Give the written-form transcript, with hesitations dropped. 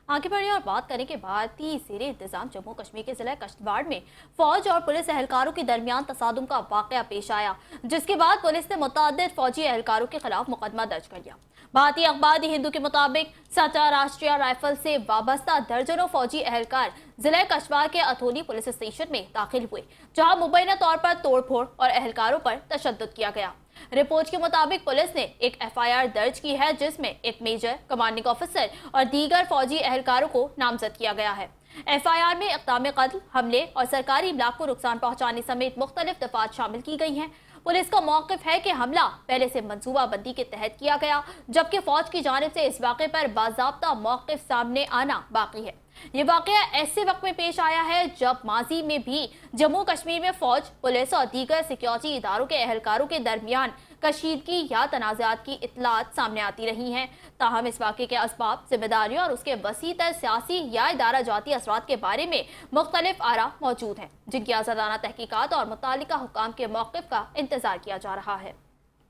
आगे बढ़े और बात करें कि भारतीय ज़ेरे इंतजाम जम्मू कश्मीर के जिला किश्तवाड़ में फौज और पुलिस एहलकारों के दरमियान तसादुम का वाकया पेश आया, जिसके बाद पुलिस ने मुतअद्दिद फौजी एहलकारों के खिलाफ मुकदमा दर्ज कर लिया। भारतीय अखबार दी हिंदू के मुताबिक सटा राष्ट्रीय राइफल से वाबस्ता दर्जनों फौजी एहलकार जिला किश्तवाड़ के अथोनी पुलिस स्टेशन में दाखिल हुए, जहां मुबैना तौर पर तोड़फोड़ और एहलकारों पर तशद्दुद किया गया। रिपोर्ट के मुताबिक पुलिस ने एक एफआईआर दर्ज की है, जिसमें एक मेजर, कमांडिंग ऑफिसर और दीगर फौजी एहलकारों को नामजद किया गया है। एफआईआर में इक़दाम कत्ल, हमले और सरकारी इमलाक को नुकसान पहुंचाने समेत मुख्तलिफ दफात शामिल की गई हैं। पुलिस का मौक़िफ़ है कि हमला पहले से मंसूबा बंदी के तहत किया गया, जबकि फौज की जानिब से इस वाक़े पर बाज़ाब्ता मौक़िफ़ सामने आना बाकी है। ये वाक़या ऐसे वक्त में पेश आया है जब माजी में भी जम्मू कश्मीर में फौज, पुलिस और दीगर सिक्योरिटी इदारों के एहलकारों के दरमियान कशीदगी या तनाज़ात की इत्तलात सामने आती रही हैं। ताहम इस वाक़े के असबाब, जिम्मेदारियों और उसके वसीतर सियासी या इदारा जाती असरात के बारे में मुख्तलिफ आरा मौजूद हैं, जिनकी आज़ादाना तहकीकात और मुतालिका हुकाम के मौक़िफ़ का इंतज़ार किया जा रहा है।